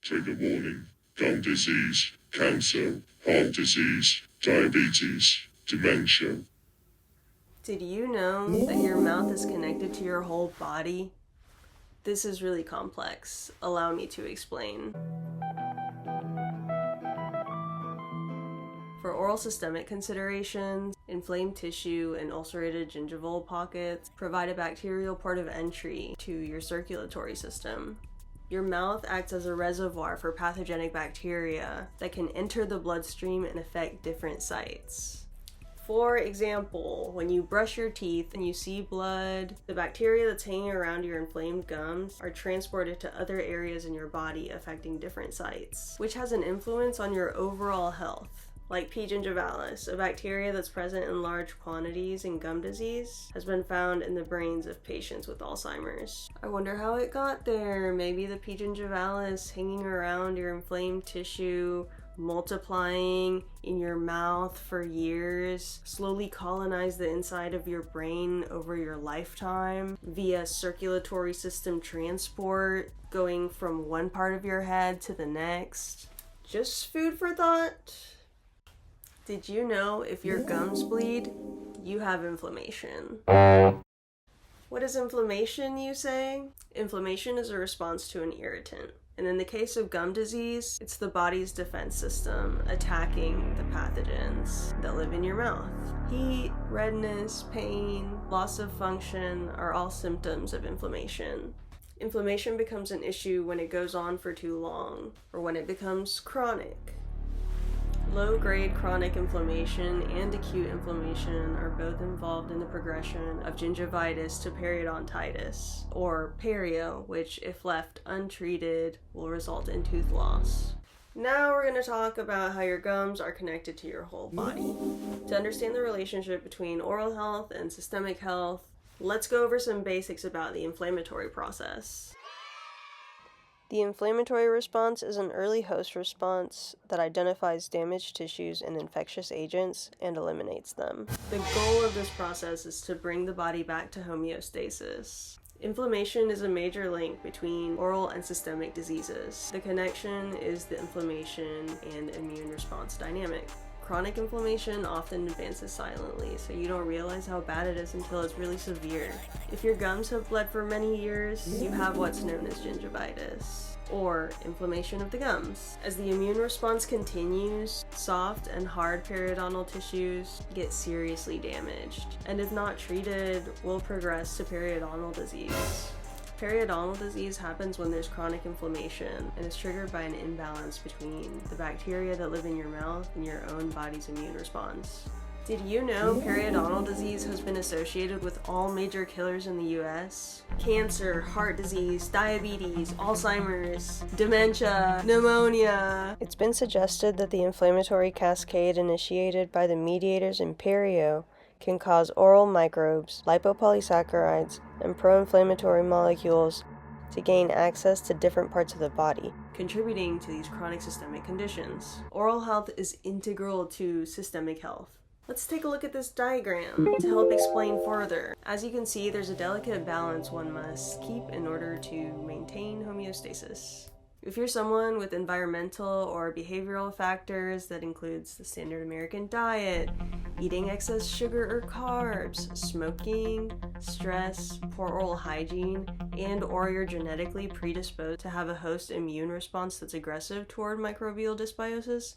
Trigger warning: gum disease, cancer, heart disease, diabetes, dementia. Did you know that your mouth is connected to your whole body? This is really complex. Allow me to explain. For oral systemic considerations, inflamed tissue and ulcerated gingival pockets provide a bacterial port of entry to your circulatory system. Your mouth acts as a reservoir for pathogenic bacteria that can enter the bloodstream and affect different sites. For example, when you brush your teeth and you see blood, the bacteria that's hanging around your inflamed gums are transported to other areas in your body, affecting different sites, which has an influence on your overall health. Like P. gingivalis, a bacteria that's present in large quantities in gum disease, has been found in the brains of patients with Alzheimer's. I wonder how it got there. Maybe the P. gingivalis hanging around your inflamed tissue, multiplying in your mouth for years, slowly colonize the inside of your brain over your lifetime via circulatory system transport, going from one part of your head to the next. Just food for thought. Did you know if your gums bleed, you have inflammation? What is inflammation, you say? Inflammation is a response to an irritant. And in the case of gum disease, it's the body's defense system attacking the pathogens that live in your mouth. Heat, redness, pain, loss of function are all symptoms of inflammation. Inflammation becomes an issue when it goes on for too long, or when it becomes chronic. Low-grade chronic inflammation and acute inflammation are both involved in the progression of gingivitis to periodontitis, or perio, which, if left untreated, will result in tooth loss. Now we're going to talk about how your gums are connected to your whole body. To understand the relationship between oral health and systemic health, let's go over some basics about the inflammatory process. The inflammatory response is an early host response that identifies damaged tissues and infectious agents and eliminates them. The goal of this process is to bring the body back to homeostasis. Inflammation is a major link between oral and systemic diseases. The connection is the inflammation and immune response dynamic. Chronic inflammation often advances silently, so you don't realize how bad it is until it's really severe. If your gums have bled for many years, you have what's known as gingivitis, or inflammation of the gums. As the immune response continues, soft and hard periodontal tissues get seriously damaged, and if not treated, will progress to periodontal disease. Periodontal disease happens when there's chronic inflammation and is triggered by an imbalance between the bacteria that live in your mouth and your own body's immune response. Did you know periodontal disease has been associated with all major killers in the US? Cancer, heart disease, diabetes, Alzheimer's, dementia, pneumonia. It's been suggested that the inflammatory cascade initiated by the mediators in perio can cause oral microbes, lipopolysaccharides, and pro-inflammatory molecules to gain access to different parts of the body, contributing to these chronic systemic conditions. Oral health is integral to systemic health. Let's take a look at this diagram to help explain further. As you can see, there's a delicate balance one must keep in order to maintain homeostasis. If you're someone with environmental or behavioral factors that includes the standard American diet, eating excess sugar or carbs, smoking, stress, poor oral hygiene, and or you're genetically predisposed to have a host immune response that's aggressive toward microbial dysbiosis,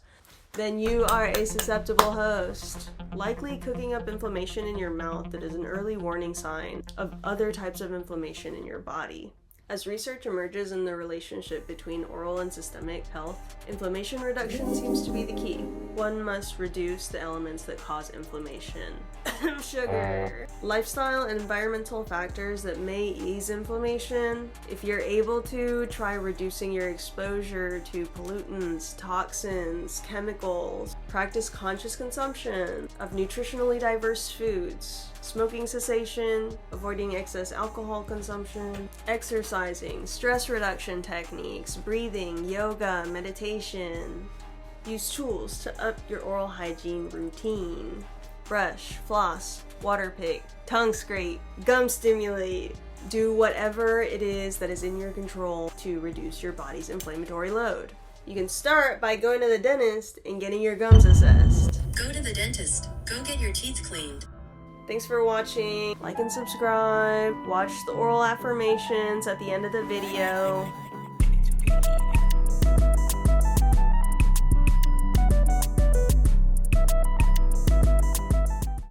then you are a susceptible host, likely cooking up inflammation in your mouth that is an early warning sign of other types of inflammation in your body. As research emerges in the relationship between oral and systemic health, inflammation reduction seems to be the key. One must reduce the elements that cause inflammation. Sugar. Lifestyle and environmental factors that may ease inflammation. If you're able to, try reducing your exposure to pollutants, toxins, chemicals. Practice conscious consumption of nutritionally diverse foods. Smoking cessation, avoiding excess alcohol consumption, exercising, stress reduction techniques, breathing, yoga, meditation. Use tools to up your oral hygiene routine. Brush, floss, water pick, tongue scrape, gum stimulate. Do whatever it is that is in your control to reduce your body's inflammatory load. You can start by going to the dentist and getting your gums assessed. Go to the dentist. Go get your teeth cleaned. Thanks for watching. Like and subscribe. Watch the oral affirmations at the end of the video.